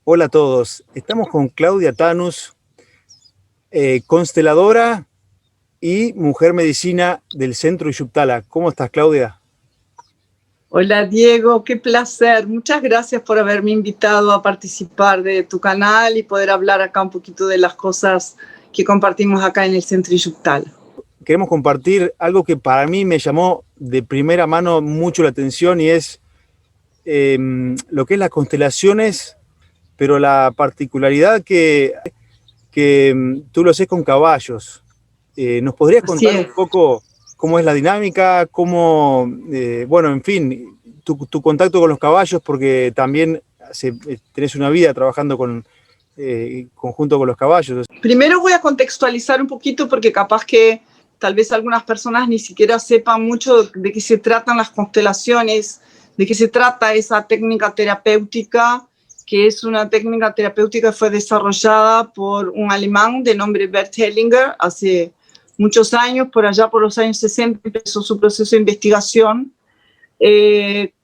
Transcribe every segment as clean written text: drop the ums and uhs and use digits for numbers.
Hola a todos, estamos con Claudia Tanus, consteladora y mujer medicina del Centro Ixuptala. ¿Cómo estás, Claudia? Hola Diego, qué placer. Muchas gracias por haberme invitado a participar de tu canal y poder hablar acá un poquito de las cosas que compartimos acá en el Centro Ixuptala. Queremos compartir algo que para mí me llamó de primera mano mucho la atención y es lo que es las constelaciones, pero la particularidad que tú lo haces con caballos. ¿Nos podrías Así contar un es. poco cómo es la dinámica, cómo, bueno, en fin, tu contacto con los caballos, porque también tenés una vida trabajando conjunto con los caballos? Primero voy a contextualizar un poquito porque capaz que tal vez algunas personas ni siquiera sepan mucho de qué se tratan las constelaciones, de qué se trata esa técnica terapéutica, que es una técnica terapéutica que fue desarrollada por un alemán de nombre Bert Hellinger hace muchos años, por allá por los años 60 empezó su proceso de investigación.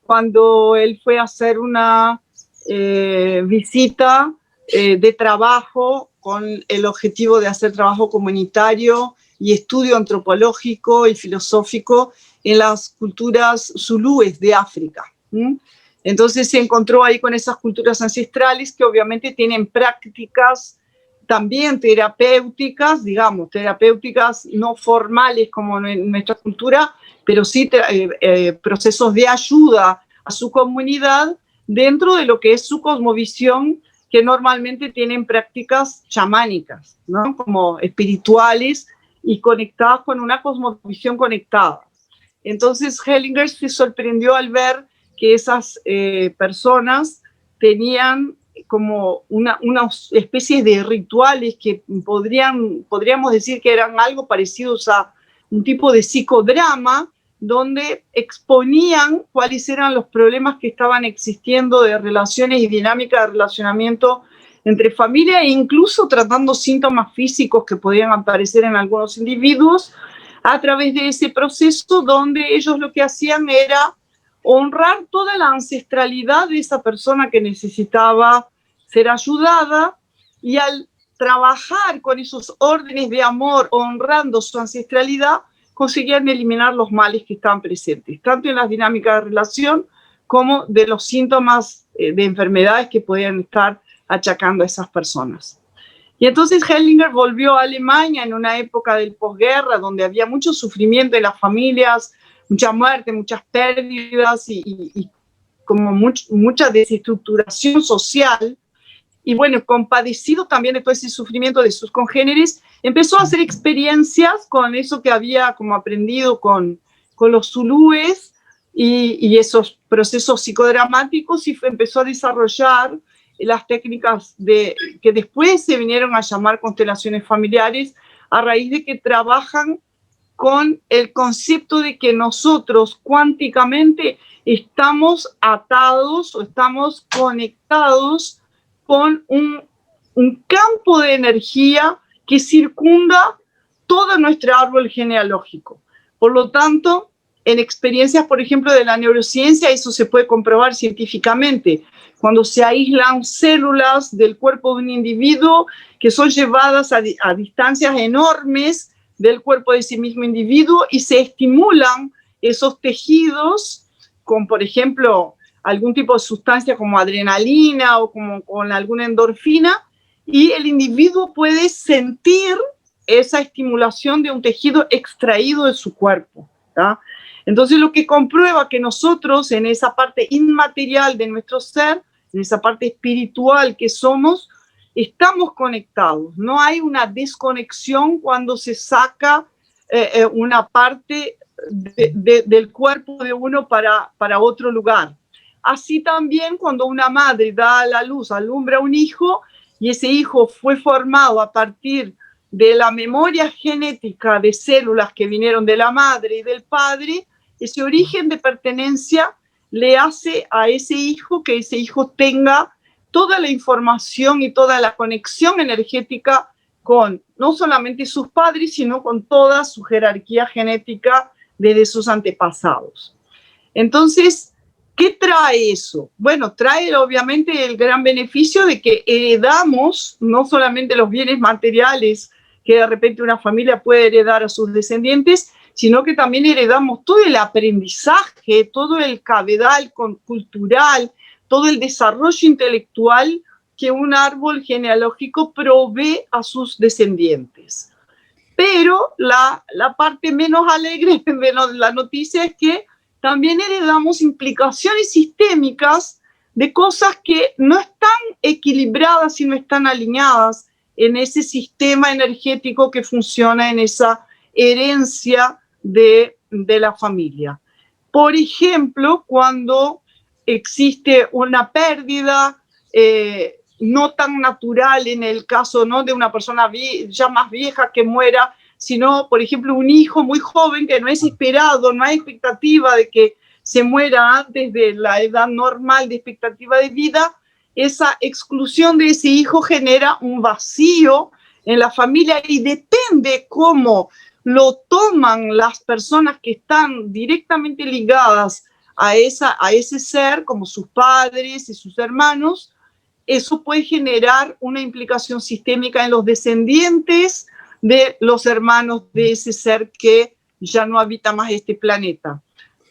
Cuando él fue a hacer una visita de trabajo con el objetivo de hacer trabajo comunitario y estudio antropológico y filosófico en las culturas zulúes de África. Entonces se encontró ahí con esas culturas ancestrales que obviamente tienen prácticas también terapéuticas, digamos, terapéuticas no formales como en nuestra cultura, pero sí procesos de ayuda a su comunidad dentro de lo que es su cosmovisión, que normalmente tienen prácticas chamánicas, ¿no? Como espirituales y conectadas con una cosmovisión conectada. Entonces Hellinger se sorprendió al ver que esas personas tenían como una especie de rituales que podríamos decir que eran algo parecidos a un tipo de psicodrama, donde exponían cuáles eran los problemas que estaban existiendo de relaciones y dinámica de relacionamiento entre familia, e incluso tratando síntomas físicos que podían aparecer en algunos individuos a través de ese proceso, donde ellos lo que hacían era honrar toda la ancestralidad de esa persona que necesitaba ser ayudada, y al trabajar con esos órdenes de amor, honrando su ancestralidad, conseguían eliminar los males que estaban presentes, tanto en las dinámicas de relación como de los síntomas de enfermedades que podían estar achacando a esas personas. Y entonces Hellinger volvió a Alemania en una época del posguerra, donde había mucho sufrimiento en las familias, mucha muerte, muchas pérdidas y como mucha desestructuración social. Y bueno, compadecido también de todo ese sufrimiento de sus congéneres, empezó a hacer experiencias con eso que había como aprendido con los zulúes y esos procesos psicodramáticos, y empezó a desarrollar las técnicas que después se vinieron a llamar constelaciones familiares, a raíz de que trabajan con el concepto de que nosotros cuánticamente estamos atados o estamos conectados con un campo de energía que circunda todo nuestro árbol genealógico. Por lo tanto, en experiencias, por ejemplo, de la neurociencia, eso se puede comprobar científicamente. Cuando se aíslan células del cuerpo de un individuo que son llevadas a distancias enormes del cuerpo de ese mismo individuo y se estimulan esos tejidos con, por ejemplo, algún tipo de sustancia como adrenalina o como con alguna endorfina, y el individuo puede sentir esa estimulación de un tejido extraído de su cuerpo, ¿tá? Entonces lo que comprueba que nosotros en esa parte inmaterial de nuestro ser, en esa parte espiritual que somos, estamos conectados. No hay una desconexión cuando se saca una parte del cuerpo de uno para otro lugar. Así también cuando una madre da a la luz, alumbra a un hijo, y ese hijo fue formado a partir de la memoria genética de células que vinieron de la madre y del padre, ese origen de pertenencia le hace a ese hijo que ese hijo tenga toda la información y toda la conexión energética con no solamente sus padres, sino con toda su jerarquía genética desde sus antepasados. Entonces, ¿Qué trae eso? Bueno, trae obviamente el gran beneficio de que heredamos no solamente los bienes materiales que de repente una familia puede heredar a sus descendientes, sino que también heredamos todo el aprendizaje, todo el cabedal cultural, todo el desarrollo intelectual que un árbol genealógico provee a sus descendientes. Pero la parte menos alegre de la noticia es que también heredamos implicaciones sistémicas de cosas que no están equilibradas y no están alineadas en ese sistema energético que funciona en esa herencia de la familia. Por ejemplo, cuando existe una pérdida no tan natural en el caso, ¿no?, de una persona ya más vieja que muera, sino, por ejemplo, un hijo muy joven que no es esperado, no hay expectativa de que se muera antes de la edad normal de expectativa de vida, esa exclusión de ese hijo genera un vacío en la familia y depende cómo lo toman las personas que están directamente ligadas a ese ser, como sus padres y sus hermanos. Eso puede generar una implicación sistémica en los descendientes de los hermanos de ese ser que ya no habita más este planeta.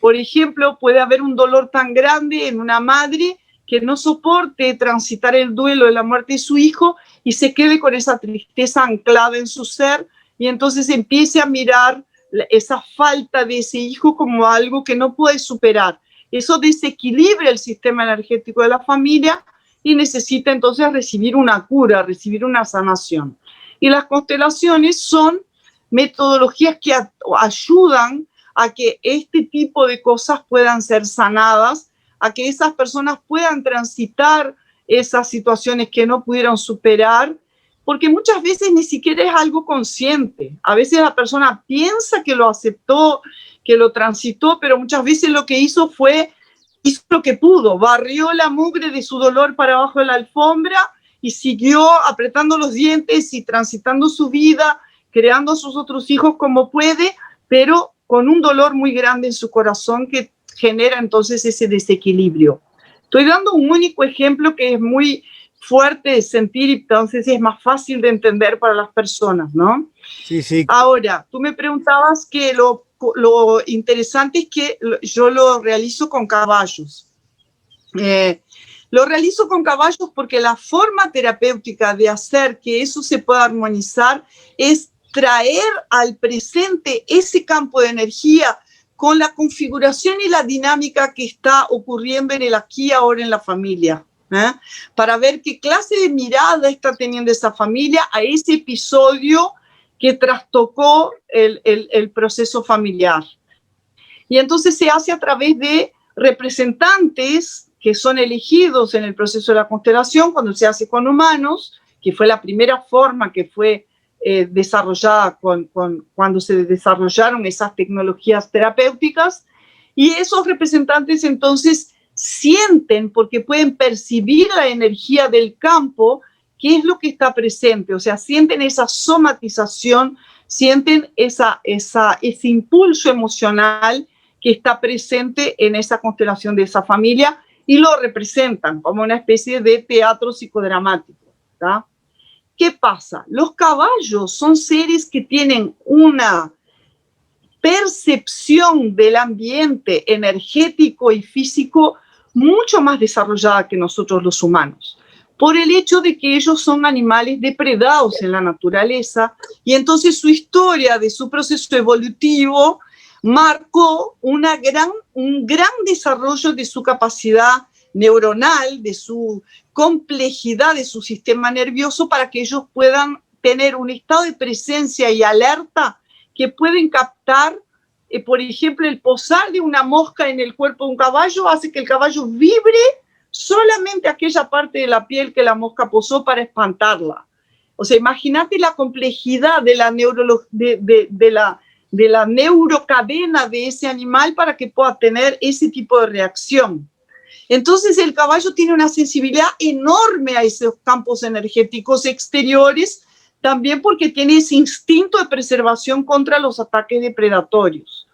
Por ejemplo, puede haber un dolor tan grande en una madre que no soporte transitar el duelo de la muerte de su hijo y se quede con esa tristeza anclada en su ser y entonces empiece a mirar esa falta de ese hijo como algo que no puede superar. Eso desequilibra el sistema energético de la familia y necesita entonces recibir una cura, recibir una sanación. Y las constelaciones son metodologías que ayudan a que este tipo de cosas puedan ser sanadas, a que esas personas puedan transitar esas situaciones que no pudieron superar, porque muchas veces ni siquiera es algo consciente. A veces la persona piensa que lo aceptó, que lo transitó, pero muchas veces lo que hizo lo que pudo, barrió la mugre de su dolor para abajo de la alfombra y siguió apretando los dientes y transitando su vida, creando a sus otros hijos como puede, pero con un dolor muy grande en su corazón que genera entonces ese desequilibrio. Estoy dando un único ejemplo que es muy fuerte de sentir y entonces es más fácil de entender para las personas, ¿no? Sí, sí. Ahora, tú me preguntabas que lo interesante es que yo lo realizo con caballos. Lo realizo con caballos porque la forma terapéutica de hacer que eso se pueda armonizar es traer al presente ese campo de energía con la configuración y la dinámica que está ocurriendo en el aquí y ahora en la familia, para ver qué clase de mirada está teniendo esa familia a ese episodio que trastocó el proceso familiar. Y entonces se hace a través de representantes que son elegidos en el proceso de la constelación cuando se hace con humanos, que fue la primera forma que fue desarrollada cuando se desarrollaron esas tecnologías terapéuticas, y esos representantes entonces sienten, porque pueden percibir la energía del campo, qué es lo que está presente, o sea, sienten esa somatización, sienten ese impulso emocional que está presente en esa constelación de esa familia y lo representan como una especie de teatro psicodramático, ¿tá? ¿Qué pasa? Los caballos son seres que tienen una percepción del ambiente energético y físico mucho más desarrollada que nosotros los humanos, por el hecho de que ellos son animales depredados en la naturaleza y entonces su historia de su proceso evolutivo marcó un gran desarrollo de su capacidad neuronal, de su complejidad de su sistema nervioso para que ellos puedan tener un estado de presencia y alerta que pueden captar, por ejemplo, el posar de una mosca en el cuerpo de un caballo hace que el caballo vibre solamente aquella parte de la piel que la mosca posó para espantarla. O sea, imagínate la complejidad de la neurocadena de ese animal para que pueda tener ese tipo de reacción. Entonces el caballo tiene una sensibilidad enorme a esos campos energéticos exteriores, también porque tiene ese instinto de preservación contra los ataques depredatorios.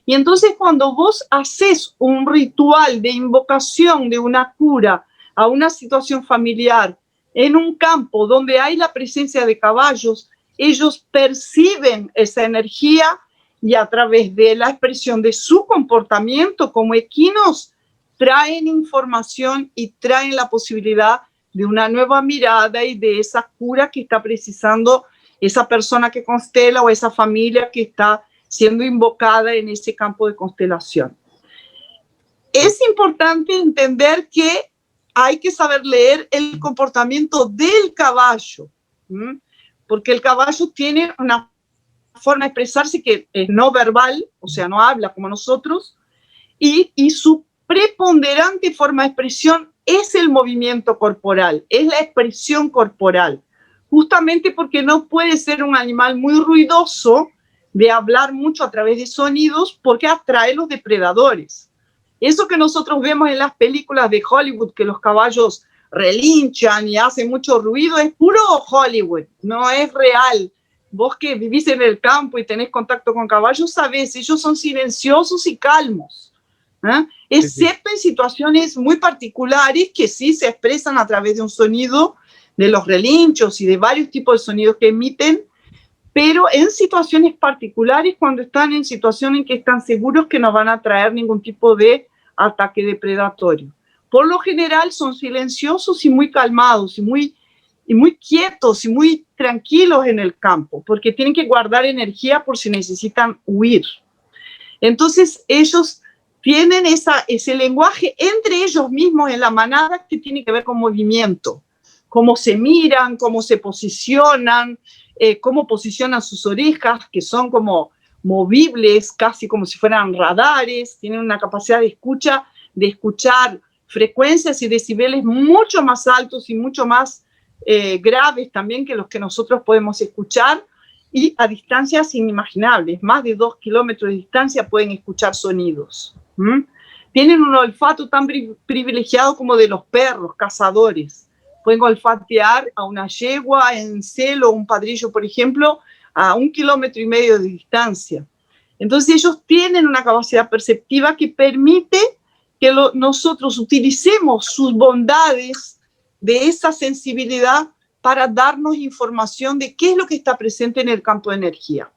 Y entonces cuando vos haces un ritual de invocación de una cura a una situación familiar en un campo donde hay la presencia de caballos, ellos perciben esa energía y a través de la expresión de su comportamiento como equinos, traen información y traen la posibilidad de una nueva mirada y de esa cura que está precisando esa persona que constela o esa familia que está siendo invocada en ese campo de constelación. Es importante entender que hay que saber leer el comportamiento del caballo, porque el caballo tiene una forma de expresarse que es no verbal, o sea, no habla como nosotros, y su preponderante forma de expresión es el movimiento corporal, es la expresión corporal, justamente porque no puede ser un animal muy ruidoso de hablar mucho a través de sonidos porque atrae los depredadores. Eso que nosotros vemos en las películas de Hollywood, que los caballos relinchan y hacen mucho ruido, es puro Hollywood, no es real. Vos que vivís en el campo y tenés contacto con caballos, sabés, ellos son silenciosos y calmos, excepto en situaciones muy particulares que sí se expresan a través de un sonido, de los relinchos y de varios tipos de sonidos que emiten, pero en situaciones particulares, cuando están en situaciones en que están seguros que no van a traer ningún tipo de ataque depredatorio. Por lo general son silenciosos y muy calmados y muy quietos y muy tranquilos en el campo, porque tienen que guardar energía por si necesitan huir. Entonces ellos tienen ese lenguaje entre ellos mismos en la manada que tiene que ver con movimiento, cómo se miran, cómo se posicionan, cómo posicionan sus orejas, que son como movibles, casi como si fueran radares, tienen una capacidad de escuchar frecuencias y decibeles mucho más altos y mucho más graves también que los que nosotros podemos escuchar, y a distancias inimaginables, más de 2 kilómetros de distancia pueden escuchar sonidos. Tienen un olfato tan privilegiado como de los perros cazadores. Pueden olfatear a una yegua en celo o un padrillo, por ejemplo, a 1,5 kilómetros de distancia. Entonces ellos tienen una capacidad perceptiva que permite que nosotros utilicemos sus bondades de esa sensibilidad para darnos información de qué es lo que está presente en el campo de energía.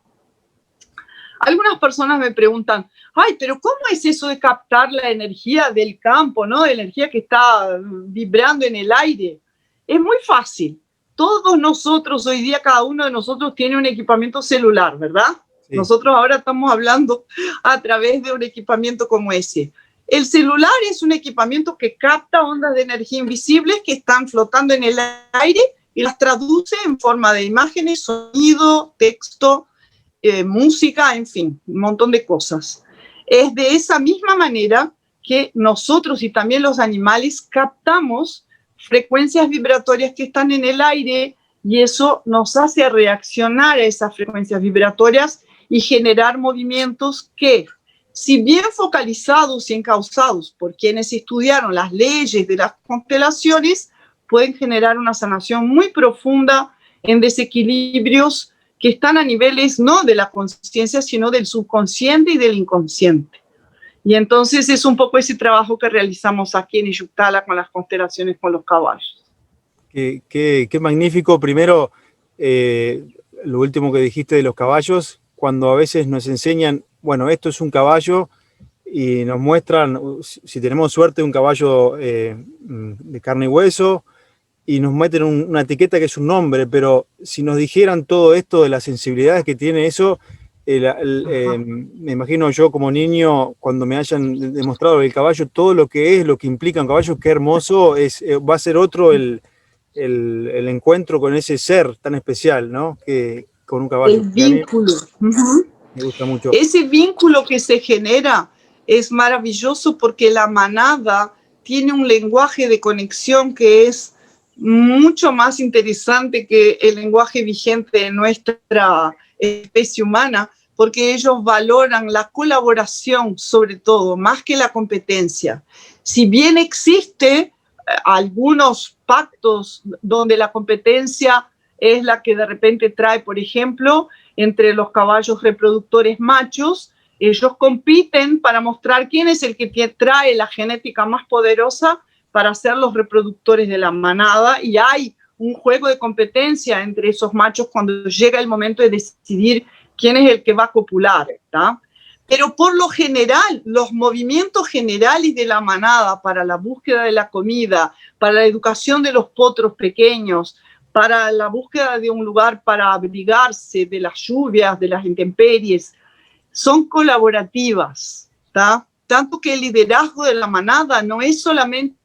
Algunas personas me preguntan, ay, pero ¿cómo es eso de captar la energía del campo, ¿no? De energía que está vibrando en el aire. Es muy fácil. Todos nosotros, hoy día cada uno de nosotros tiene un equipamiento celular, ¿verdad? Sí. Nosotros ahora estamos hablando a través de un equipamiento como ese. El celular es un equipamiento que capta ondas de energía invisibles que están flotando en el aire y las traduce en forma de imágenes, sonido, texto, música, en fin, un montón de cosas. Es de esa misma manera que nosotros y también los animales captamos frecuencias vibratorias que están en el aire y eso nos hace reaccionar a esas frecuencias vibratorias y generar movimientos que, si bien focalizados y encausados por quienes estudiaron las leyes de las constelaciones, pueden generar una sanación muy profunda en desequilibrios que están a niveles no de la conciencia, sino del subconsciente y del inconsciente. Y entonces es un poco ese trabajo que realizamos aquí en Iyuctala con las constelaciones con los caballos. Qué magnífico. Primero, lo último que dijiste de los caballos, cuando a veces nos enseñan, bueno, esto es un caballo y nos muestran, si tenemos suerte, un caballo de carne y hueso, y nos meten una etiqueta que es un nombre, pero si nos dijeran todo esto de las sensibilidades que tiene eso, me imagino yo como niño, cuando me hayan demostrado el caballo, todo lo que es, lo que implica un caballo, qué hermoso, va a ser otro el encuentro con ese ser tan especial, ¿no? Que con un caballo. El vínculo. Me gusta mucho. Ese vínculo que se genera es maravilloso porque la manada tiene un lenguaje de conexión que es mucho más interesante que el lenguaje vigente en nuestra especie humana, porque ellos valoran la colaboración sobre todo, más que la competencia. Si bien existe algunos pactos donde la competencia es la que de repente trae, por ejemplo, entre los caballos reproductores machos, Ellos compiten para mostrar quién es el que trae la genética más poderosa para ser los reproductores de la manada, y hay un juego de competencia entre esos machos cuando llega el momento de decidir quién es el que va a copular, ¿tá? Pero por lo general, los movimientos generales de la manada para la búsqueda de la comida, para la educación de los potros pequeños, para la búsqueda de un lugar para abrigarse de las lluvias, de las intemperies, son colaborativas, ¿tá? Tanto que el liderazgo de la manada no es solamente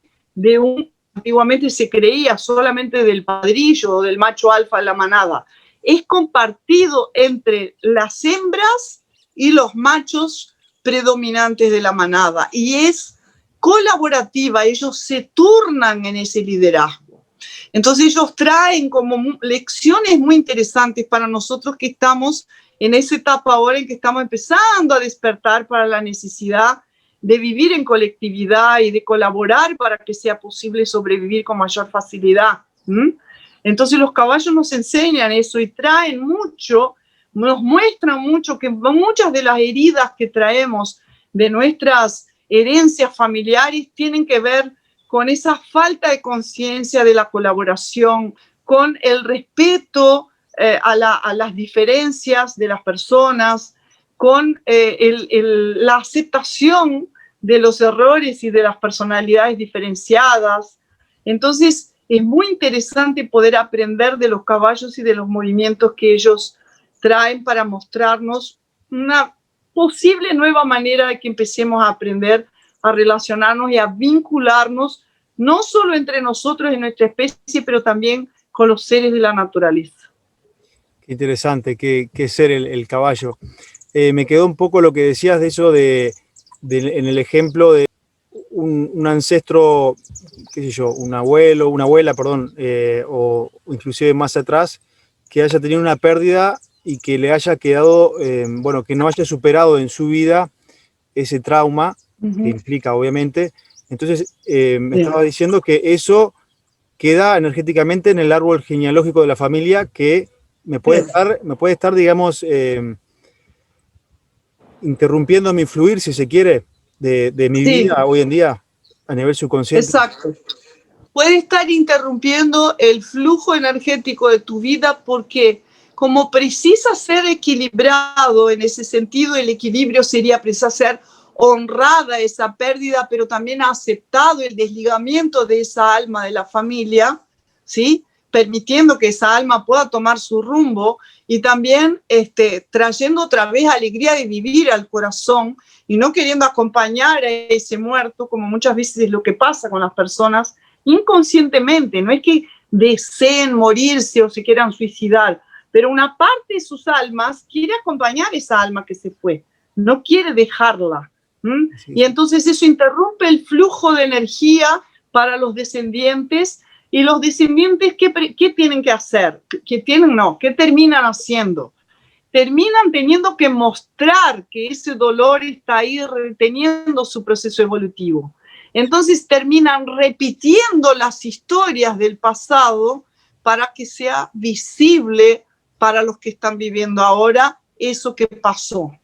antiguamente se creía solamente del padrillo o del macho alfa de la manada, es compartido entre las hembras y los machos predominantes de la manada, y es colaborativa, ellos se turnan en ese liderazgo. Entonces ellos traen como lecciones muy interesantes para nosotros que estamos en esa etapa ahora en que estamos empezando a despertar para la necesidad de vivir en colectividad y de colaborar para que sea posible sobrevivir con mayor facilidad. Entonces los caballos nos enseñan eso y traen mucho, nos muestran mucho que muchas de las heridas que traemos de nuestras herencias familiares tienen que ver con esa falta de conciencia de la colaboración, con el respeto a las diferencias de las personas, con la aceptación de los errores y de las personalidades diferenciadas. Entonces, es muy interesante poder aprender de los caballos y de los movimientos que ellos traen para mostrarnos una posible nueva manera de que empecemos a aprender a relacionarnos y a vincularnos, no solo entre nosotros y nuestra especie, pero también con los seres de la naturaleza. Qué interesante, qué ser el caballo. Me quedó un poco lo que decías de eso en el ejemplo de un ancestro, qué sé yo, una abuela, perdón, o inclusive más atrás, que haya tenido una pérdida y que le haya quedado, bueno, que no haya superado en su vida ese trauma, que implica obviamente. Entonces, me estaba diciendo que eso queda energéticamente en el árbol genealógico de la familia, que me puede estar, digamos, interrumpiendo mi fluir, si se quiere, de mi vida hoy en día a nivel subconsciente. Exacto. Puede estar interrumpiendo el flujo energético de tu vida porque como precisa ser equilibrado en ese sentido, el equilibrio sería precisa ser honrada esa pérdida, pero también ha aceptado el desligamiento de esa alma de la familia, ¿sí? Permitiendo que esa alma pueda tomar su rumbo y también trayendo otra vez alegría de vivir al corazón y no queriendo acompañar a ese muerto, como muchas veces es lo que pasa con las personas inconscientemente. No es que deseen morirse o se quieran suicidar, pero una parte de sus almas quiere acompañar esa alma que se fue, no quiere dejarla. Sí. Y entonces eso interrumpe el flujo de energía para los descendientes. Y los descendientes, ¿qué tienen que hacer? ¿Qué terminan haciendo? Terminan teniendo que mostrar que ese dolor está ahí reteniendo su proceso evolutivo. Entonces terminan repitiendo las historias del pasado para que sea visible para los que están viviendo ahora eso que pasó.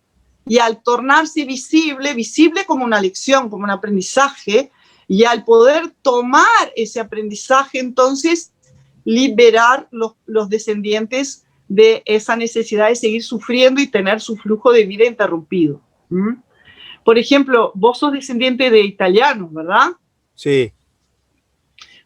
Y al tornarse visible como una lección, como un aprendizaje, y al poder tomar ese aprendizaje, entonces liberar los descendientes de esa necesidad de seguir sufriendo y tener su flujo de vida interrumpido. Por ejemplo, vos sos descendiente de italianos, ¿verdad? Sí.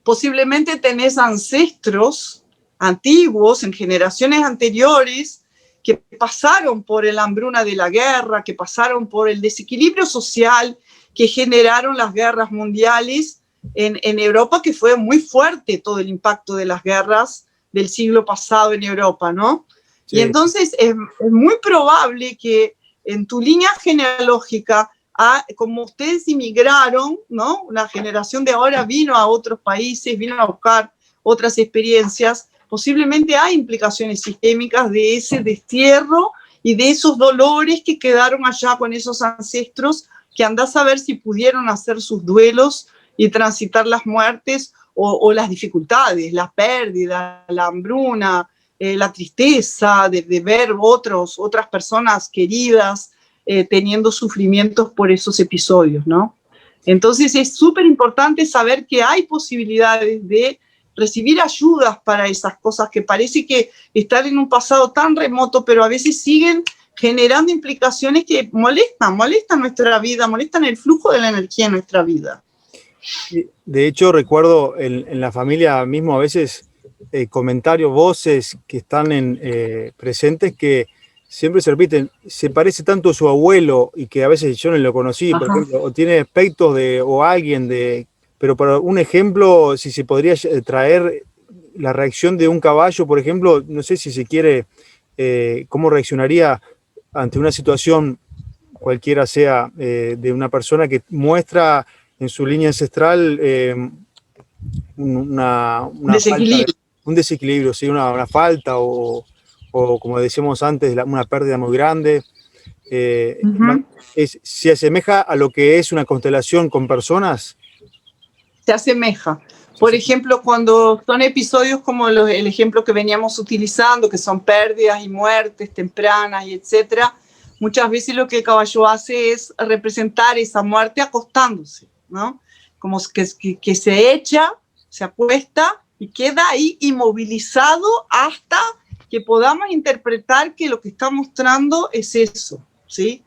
Posiblemente tenés ancestros antiguos, en generaciones anteriores, que pasaron por la hambruna de la guerra, que pasaron por el desequilibrio social, que generaron las guerras mundiales en Europa, que fue muy fuerte todo el impacto de las guerras del siglo pasado en Europa, ¿no? Sí. Y entonces es muy probable que en tu línea genealógica, como ustedes inmigraron, ¿no? La generación de ahora vino a otros países, vino a buscar otras experiencias, posiblemente hay implicaciones sistémicas de ese destierro y de esos dolores que quedaron allá con esos ancestros, que andás a ver si pudieron hacer sus duelos y transitar las muertes o las dificultades, la pérdida, la hambruna, la tristeza de ver otras personas queridas teniendo sufrimientos por esos episodios, ¿no? Entonces es súper importante saber que hay posibilidades de recibir ayudas para esas cosas que parece que están en un pasado tan remoto, pero a veces siguen generando implicaciones que molestan nuestra vida, molestan el flujo de la energía en nuestra vida. De hecho, recuerdo en la familia mismo a veces comentarios, voces que están presentes que siempre se repiten. Se parece tanto a su abuelo y que a veces yo no lo conocí, por ejemplo, o tiene aspectos o alguien de... Pero para un ejemplo, si se podría traer la reacción de un caballo, por ejemplo, no sé si se quiere, cómo reaccionaría ante una situación cualquiera sea de una persona que muestra en su línea ancestral Desequilibrio. Un desequilibrio, ¿sí? Una falta o como decíamos antes, una pérdida muy grande. ¿Se asemeja a lo que es una constelación con personas? Se asemeja. Por ejemplo, cuando son episodios como el ejemplo que veníamos utilizando, que son pérdidas y muertes tempranas y etcétera, muchas veces lo que el caballo hace es representar esa muerte acostándose, ¿no? Como que se echa, se acuesta y queda ahí inmovilizado hasta que podamos interpretar que lo que está mostrando es eso, ¿sí?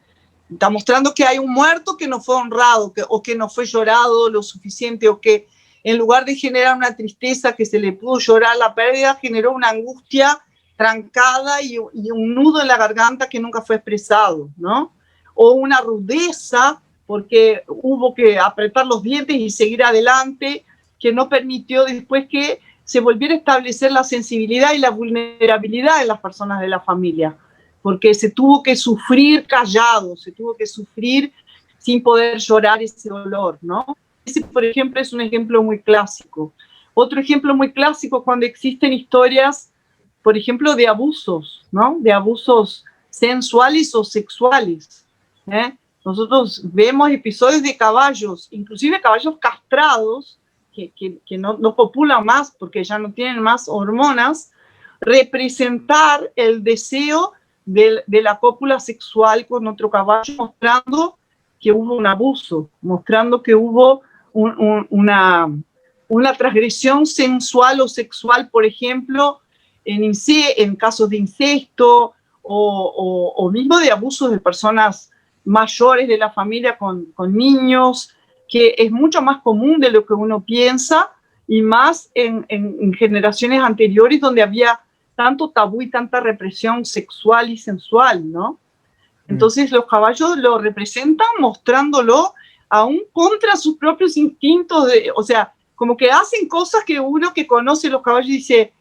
Está mostrando que hay un muerto que no fue honrado, o que no fue llorado lo suficiente, o que en lugar de generar una tristeza que se le pudo llorar la pérdida, generó una angustia trancada y un nudo en la garganta que nunca fue expresado, ¿no? O una rudeza porque hubo que apretar los dientes y seguir adelante, que no permitió después que se volviera a establecer la sensibilidad y la vulnerabilidad en las personas de la familia, porque se tuvo que sufrir callado, se tuvo que sufrir sin poder llorar ese dolor, ¿no? Ese, por ejemplo, es un ejemplo muy clásico. Otro ejemplo muy clásico es cuando existen historias, por ejemplo, de abusos, ¿no? De abusos sensuales o sexuales, ¿eh? Nosotros vemos episodios de caballos, inclusive caballos castrados, que no copulan más porque ya no tienen más hormonas, representar el deseo de la cópula sexual con otro caballo, mostrando que hubo un abuso, mostrando que hubo una transgresión sensual o sexual, por ejemplo, en casos de incesto o mismo de abusos de personas mayores de la familia con niños, que es mucho más común de lo que uno piensa y más en generaciones anteriores donde había tanto tabú y tanta represión sexual y sensual, ¿no? Entonces los caballos lo representan mostrándolo aún contra sus propios instintos, o sea, como que hacen cosas que uno que conoce los caballos dice,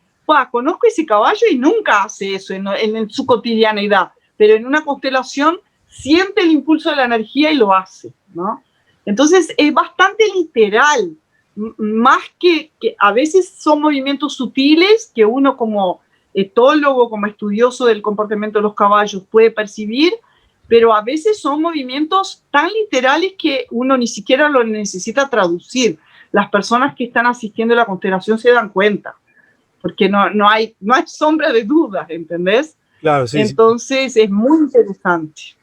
conozco ese caballo y nunca hace eso en su cotidianeidad, pero en una constelación siente el impulso de la energía y lo hace, ¿no? Entonces es bastante literal, más que a veces son movimientos sutiles que uno como etólogo, como estudioso del comportamiento de los caballos puede percibir, pero a veces son movimientos tan literales que uno ni siquiera lo necesita traducir. Las personas que están asistiendo a la constelación se dan cuenta, porque no hay sombra de dudas, ¿entendés? Claro, sí. Entonces es muy interesante.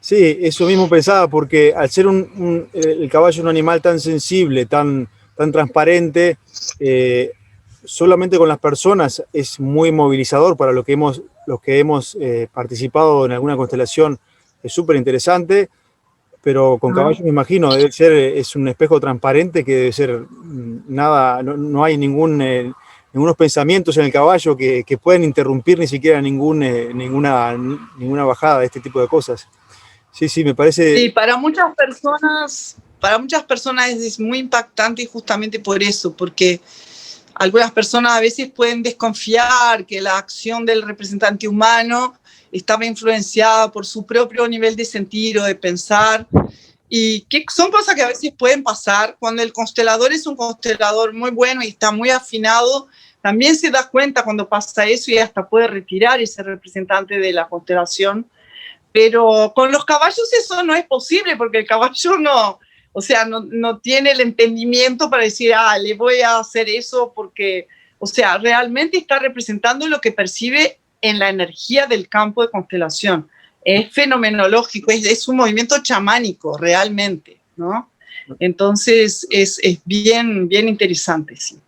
Sí, eso mismo pensaba, porque al ser el caballo un animal tan sensible, tan transparente, solamente con las personas es muy movilizador para los que hemos participado en alguna constelación. Es súper interesante, pero con caballos me imagino, es un espejo transparente que debe ser nada, no hay ningunos pensamientos en el caballo que puedan interrumpir ni siquiera ninguna bajada de este tipo de cosas. Sí, me parece... Sí, para muchas personas es muy impactante justamente por eso, porque algunas personas a veces pueden desconfiar que la acción del representante humano estaba influenciada por su propio nivel de sentir o de pensar, y que son cosas que a veces pueden pasar. Cuando el constelador es un constelador muy bueno y está muy afinado, también se da cuenta cuando pasa eso y hasta puede retirar ese representante de la constelación. Pero con los caballos eso no es posible, porque el caballo no tiene el entendimiento para decir, le voy a hacer eso porque, realmente está representando lo que percibe en la energía del campo de constelación. es fenomenológico, es un movimiento chamánico realmente, ¿no? Entonces es bien, bien interesante, sí.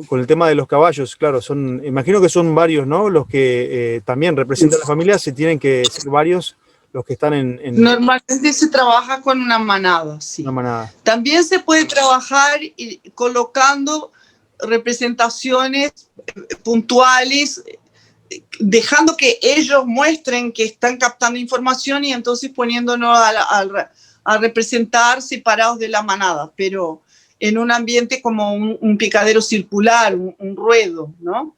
Con el tema de los caballos, claro, imagino que son varios, ¿no? Los que también representan a la familia, se tienen que ser varios los que están en Normalmente se trabaja con una manada, una sí. manada. También se puede trabajar colocando representaciones puntuales, dejando que ellos muestren que están captando información y entonces poniéndonos a representar separados de la manada, pero en un ambiente como un picadero circular, un ruedo, ¿no?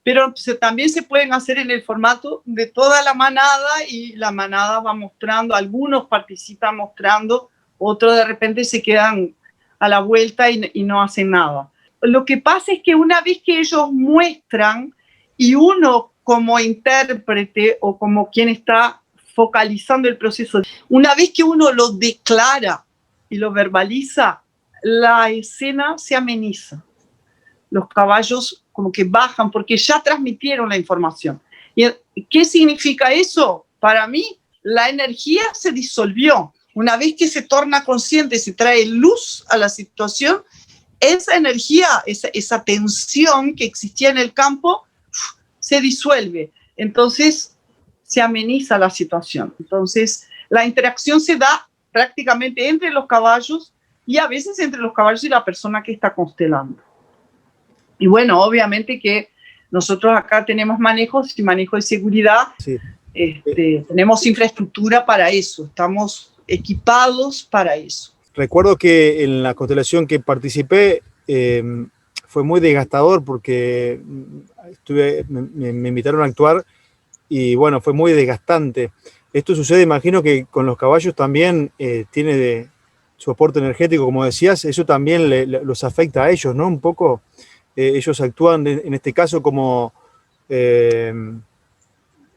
Pero también se pueden hacer en el formato de toda la manada y la manada va mostrando, algunos participan mostrando, otros de repente se quedan a la vuelta y no hacen nada. Lo que pasa es que una vez que ellos muestran y uno como intérprete o como quien está focalizando el proceso, una vez que uno lo declara y lo verbaliza, la escena se ameniza. Los caballos como que bajan porque ya transmitieron la información. ¿Y qué significa eso? Para mí, la energía se disolvió. Una vez que se torna consciente, se trae luz a la situación, esa energía, esa tensión que existía en el campo, se disuelve. Entonces, se ameniza la situación. Entonces, la interacción se da prácticamente entre los caballos y a veces entre los caballos y la persona que está constelando. Y bueno, obviamente que nosotros acá tenemos manejos y manejo de seguridad, Sí. Tenemos infraestructura para eso, estamos equipados para eso. Recuerdo que en la constelación que participé fue muy desgastador porque me invitaron a actuar y bueno, fue muy desgastante. Esto sucede, imagino que con los caballos también tiene su aporte energético, como decías, eso también los afecta a ellos, ¿no? Un poco. Ellos actúan en este caso como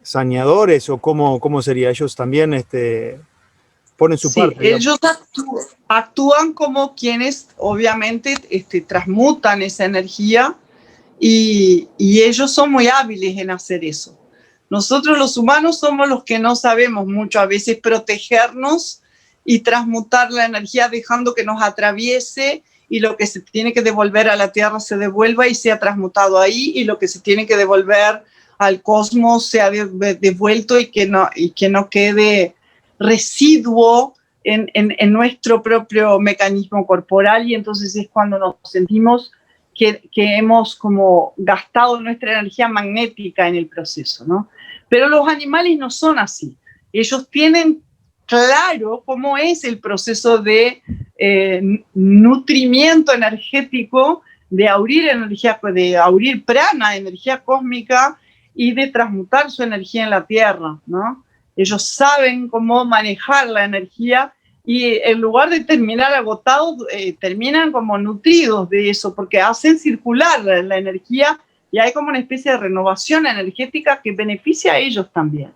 saneadores o cómo sería, ellos también ponen su parte. Digamos. Ellos actúan como quienes obviamente transmutan esa energía y ellos son muy hábiles en hacer eso. Nosotros los humanos somos los que no sabemos mucho a veces protegernos y transmutar la energía dejando que nos atraviese y lo que se tiene que devolver a la Tierra se devuelva y sea transmutado ahí y lo que se tiene que devolver al cosmos sea devuelto y que no quede residuo en nuestro propio mecanismo corporal y entonces es cuando nos sentimos que hemos como gastado nuestra energía magnética en el proceso, ¿no? Pero los animales no son así. Ellos tienen claro cómo es el proceso de nutrimiento energético, de abrir energía, de abrir prana, energía cósmica, y de transmutar su energía en la Tierra, ¿no? Ellos saben cómo manejar la energía y en lugar de terminar agotados, terminan como nutridos de eso, porque hacen circular la energía y hay como una especie de renovación energética que beneficia a ellos también.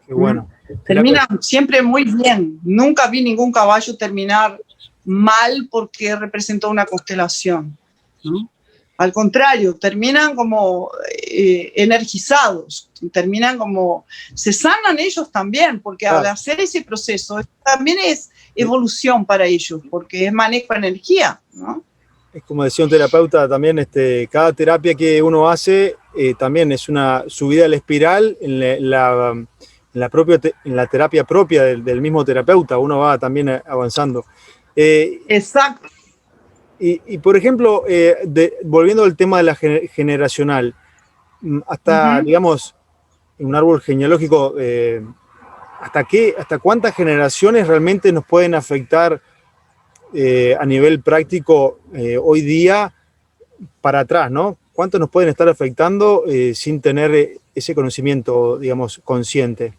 Qué bueno. Terminan siempre muy bien. Nunca vi ningún caballo terminar mal porque representó una constelación, ¿no? Al contrario, terminan como energizados, terminan como, se sanan ellos también, porque al hacer ese proceso también es evolución para ellos, porque es manejo de energía, ¿no? Es como decía un terapeuta también, cada terapia que uno hace también es una subida a la espiral en la terapia propia del mismo terapeuta, uno va también avanzando. Exacto. Y por ejemplo, volviendo al tema de la generacional, hasta, digamos, en un árbol genealógico, ¿hasta cuántas generaciones realmente nos pueden afectar a nivel práctico hoy día para atrás, ¿no? ¿Cuántos nos pueden estar afectando sin tener ese conocimiento, digamos, consciente?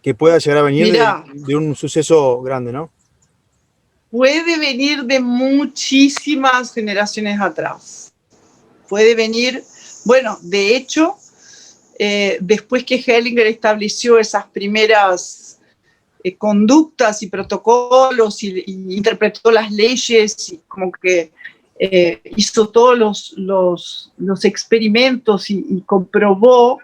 Que pueda llegar a venir de un suceso grande, ¿no? Puede venir de muchísimas generaciones atrás. Puede venir, bueno, de hecho, después que Hellinger estableció esas primeras conductas y protocolos y interpretó las leyes y como que hizo todos los experimentos y comprobó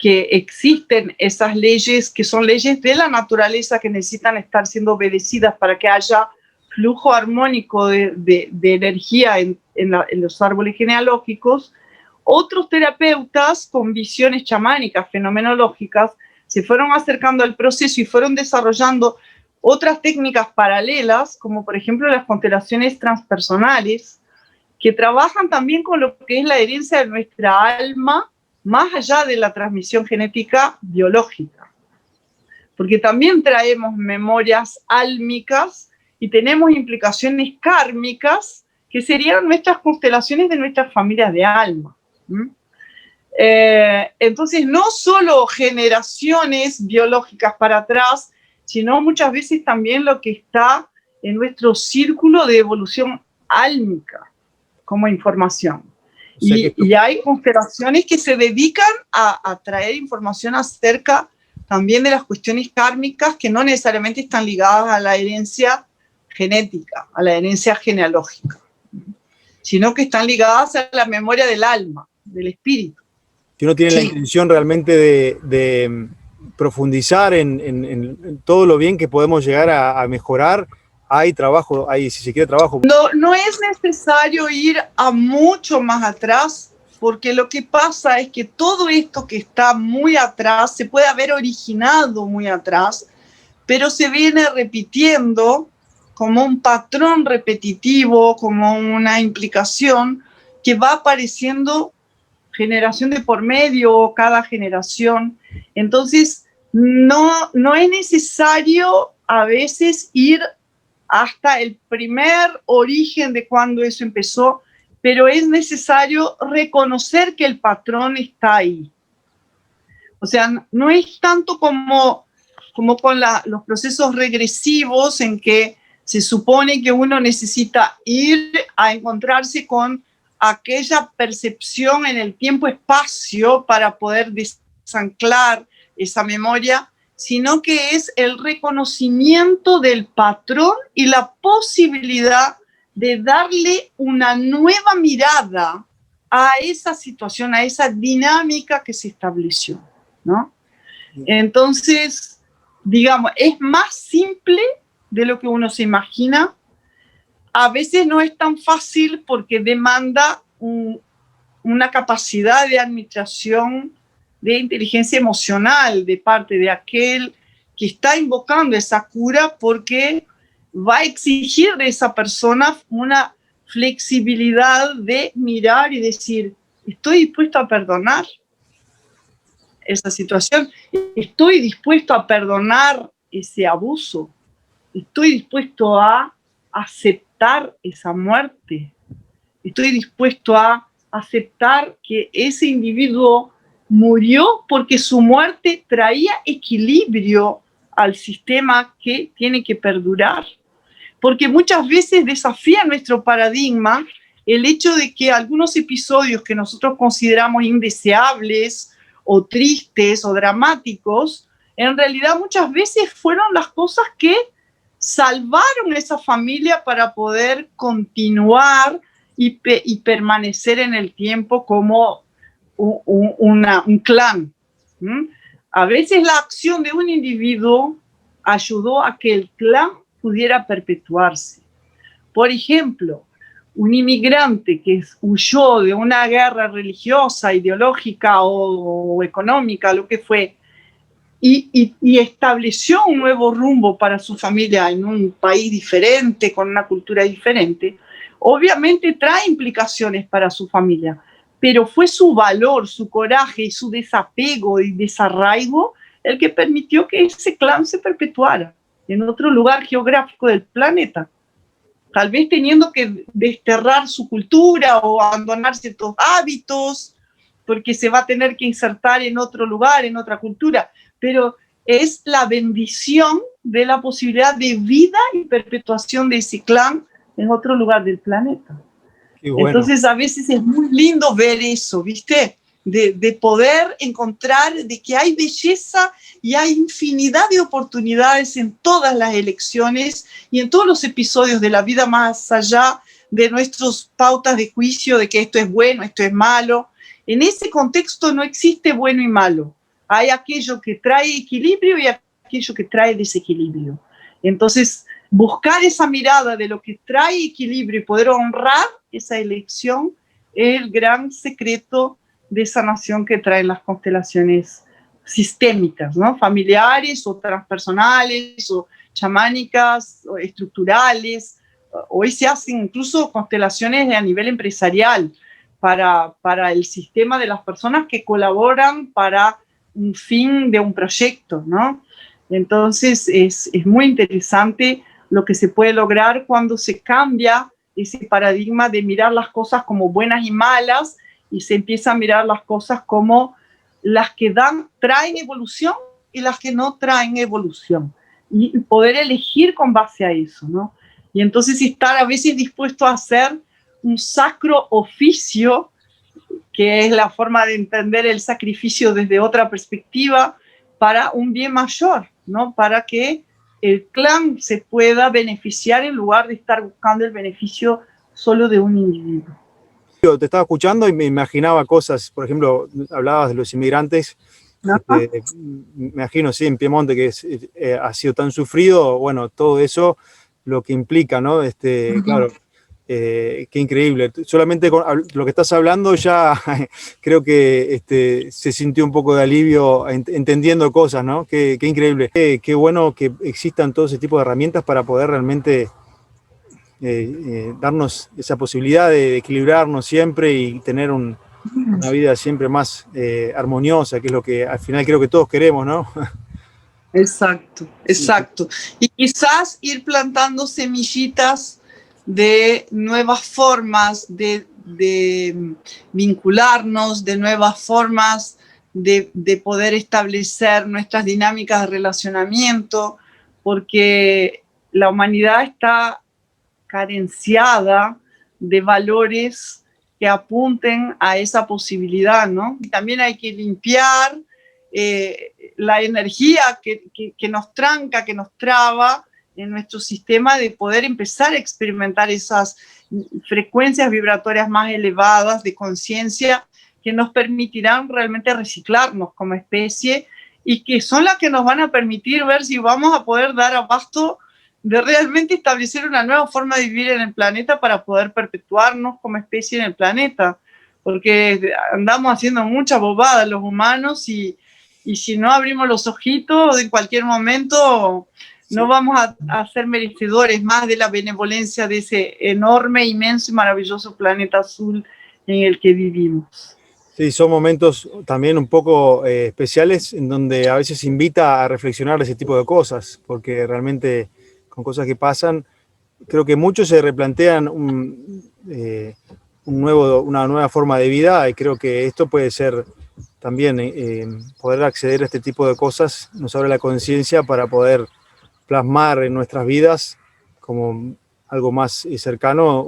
que existen esas leyes que son leyes de la naturaleza que necesitan estar siendo obedecidas para que haya flujo armónico de energía en los árboles genealógicos. Otros terapeutas con visiones chamánicas, fenomenológicas, se fueron acercando al proceso y fueron desarrollando otras técnicas paralelas, como por ejemplo las constelaciones transpersonales, que trabajan también con lo que es la herencia de nuestra alma, más allá de la transmisión genética biológica. Porque también traemos memorias álmicas y tenemos implicaciones kármicas que serían nuestras constelaciones de nuestras familias de alma. Entonces, no solo generaciones biológicas para atrás, sino muchas veces también lo que está en nuestro círculo de evolución álmica como información. O sea y hay constelaciones que se dedican a traer información acerca también de las cuestiones kármicas que no necesariamente están ligadas a la herencia genética, a la herencia genealógica, sino que están ligadas a la memoria del alma, del espíritu. Que uno tiene la intención realmente de profundizar en todo lo bien que podemos llegar a mejorar. Hay trabajo, hay, si se quiere, trabajo. No es necesario ir a mucho más atrás, porque lo que pasa es que todo esto que está muy atrás se puede haber originado muy atrás, pero se viene repitiendo como un patrón repetitivo, como una implicación que va apareciendo generación de por medio, cada generación. Entonces, no es necesario a veces ir hasta el primer origen de cuando eso empezó, pero es necesario reconocer que el patrón está ahí. O sea, no es tanto como con los procesos regresivos en que se supone que uno necesita ir a encontrarse con aquella percepción en el tiempo-espacio para poder desanclar esa memoria, sino que es el reconocimiento del patrón y la posibilidad de darle una nueva mirada a esa situación, a esa dinámica que se estableció, ¿no? Entonces, digamos, es más simple de lo que uno se imagina. A veces no es tan fácil porque demanda una capacidad de administración de inteligencia emocional de parte de aquel que está invocando esa cura, porque va a exigir de esa persona una flexibilidad de mirar y decir, estoy dispuesto a perdonar esa situación, estoy dispuesto a perdonar ese abuso, estoy dispuesto a aceptar esa muerte, estoy dispuesto a aceptar que ese individuo murió porque su muerte traía equilibrio al sistema que tiene que perdurar. Porque muchas veces desafía nuestro paradigma el hecho de que algunos episodios que nosotros consideramos indeseables o tristes o dramáticos, en realidad muchas veces fueron las cosas que salvaron a esa familia para poder continuar y permanecer en el tiempo como un clan. A veces la acción de un individuo ayudó a que el clan pudiera perpetuarse. Por ejemplo, un inmigrante que huyó de una guerra religiosa, ideológica o económica, lo que fue, y estableció un nuevo rumbo para su familia en un país diferente, con una cultura diferente, obviamente trae implicaciones para su familia, pero fue su valor, su coraje y su desapego y desarraigo el que permitió que ese clan se perpetuara en otro lugar geográfico del planeta, tal vez teniendo que desterrar su cultura o abandonar ciertos hábitos, porque se va a tener que insertar en otro lugar, en otra cultura, pero es la bendición de la posibilidad de vida y perpetuación de ese clan en otro lugar del planeta. Bueno. Entonces a veces es muy lindo ver eso, ¿viste? De poder encontrar de que hay belleza y hay infinidad de oportunidades en todas las elecciones y en todos los episodios de la vida, más allá de nuestras pautas de juicio de que esto es bueno, esto es malo. En ese contexto no existe bueno y malo. hay aquello que trae equilibrio y aquello que trae desequilibrio. Entonces, buscar esa mirada de lo que trae equilibrio y poder honrar esa elección es el gran secreto de sanación que traen las constelaciones sistémicas, ¿no? Familiares o transpersonales o chamánicas o estructurales. Hoy se hacen incluso constelaciones a nivel empresarial para el sistema de las personas que colaboran para un fin de un proyecto, ¿no? Entonces es muy interesante lo que se puede lograr cuando se cambia ese paradigma de mirar las cosas como buenas y malas y se empieza a mirar las cosas como las que traen evolución y las que no traen evolución. Y poder elegir con base a eso, ¿no? Y entonces estar a veces dispuesto a hacer un sacro oficio, que es la forma de entender el sacrificio desde otra perspectiva, para un bien mayor, ¿no? Para que el clan se pueda beneficiar en lugar de estar buscando el beneficio solo de un individuo. Te estaba escuchando y me imaginaba cosas, por ejemplo, hablabas de los inmigrantes, me imagino, sí, en Piemonte, que ha sido tan sufrido, bueno, todo eso, lo que implica, ¿no? Claro, qué increíble. Solamente con lo que estás hablando ya creo que se sintió un poco de alivio entendiendo cosas, ¿no? Qué increíble. Qué bueno que existan todo ese tipo de herramientas para poder realmente darnos esa posibilidad de equilibrarnos siempre y tener una vida siempre más armoniosa, que es lo que al final creo que todos queremos, ¿no? Exacto, exacto. Y quizás ir plantando semillitas de nuevas formas de vincularnos, de nuevas formas de poder establecer nuestras dinámicas de relacionamiento, porque la humanidad está carenciada de valores que apunten a esa posibilidad, ¿no? Y también hay que limpiar la energía que nos tranca, que nos traba en nuestro sistema, de poder empezar a experimentar esas frecuencias vibratorias más elevadas de conciencia que nos permitirán realmente reciclarnos como especie y que son las que nos van a permitir ver si vamos a poder dar abasto de realmente establecer una nueva forma de vivir en el planeta para poder perpetuarnos como especie en el planeta, porque andamos haciendo mucha bobada los humanos y si no abrimos los ojitos en cualquier momento no vamos a ser merecedores más de la benevolencia de ese enorme, inmenso y maravilloso planeta azul en el que vivimos. Sí, son momentos también un poco especiales en donde a veces invita a reflexionar ese tipo de cosas, porque realmente con cosas que pasan, creo que muchos se replantean una nueva forma de vida y creo que esto puede ser también poder acceder a este tipo de cosas, nos abre la conciencia para poder plasmar en nuestras vidas como algo más cercano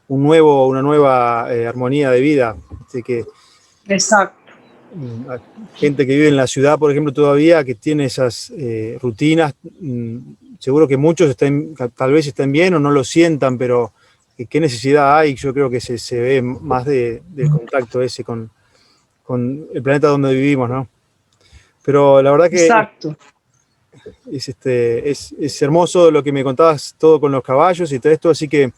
una nueva armonía de vida. Así que, exacto. Gente que vive en la ciudad, por ejemplo, todavía, que tiene esas rutinas, seguro que muchos tal vez estén bien o no lo sientan, pero qué necesidad hay. Yo creo que se ve más del contacto ese con el planeta donde vivimos, ¿no? Pero la verdad que exacto. Es hermoso lo que me contabas, todo con los caballos y todo esto, así que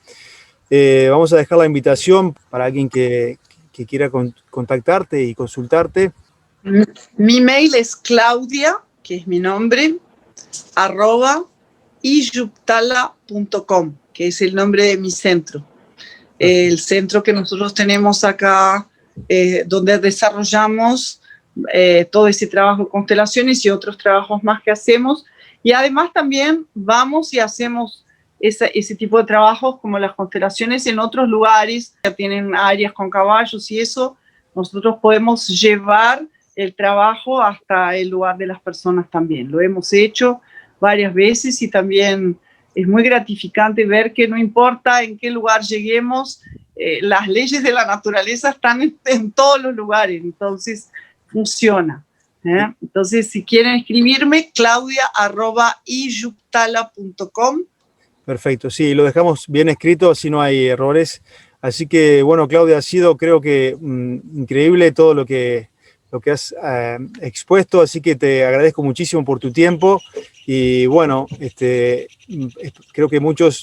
vamos a dejar la invitación para alguien que quiera contactarte y consultarte. Mi mail es Claudia, que es mi nombre, @iyuptala.com, que es el nombre de mi centro. El centro que nosotros tenemos acá, donde desarrollamos todo ese trabajo de constelaciones y otros trabajos más que hacemos. Y además también vamos y hacemos ese tipo de trabajos como las constelaciones en otros lugares que tienen áreas con caballos y eso. Nosotros podemos llevar el trabajo hasta el lugar de las personas también. Lo hemos hecho varias veces y también es muy gratificante ver que no importa en qué lugar lleguemos, las leyes de la naturaleza están en todos los lugares, entonces funciona. Entonces, si quieren escribirme, claudia@iyuptala.com. Perfecto, sí, lo dejamos bien escrito, así no hay errores. Así que, bueno, Claudia, ha sido, creo que, increíble todo lo que lo que has expuesto, así que te agradezco muchísimo por tu tiempo y bueno, creo que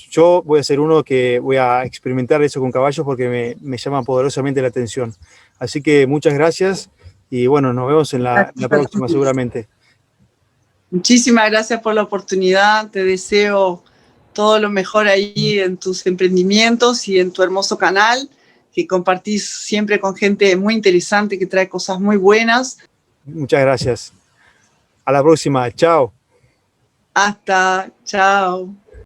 yo voy a ser uno que voy a experimentar eso con caballos porque me llama poderosamente la atención. Así que muchas gracias y bueno, nos vemos en la próxima seguramente. Muchísimas gracias por la oportunidad, te deseo todo lo mejor ahí en tus emprendimientos y en tu hermoso canal, que compartís siempre con gente muy interesante que trae cosas muy buenas. Muchas gracias. A la próxima. Chao. Hasta, chao.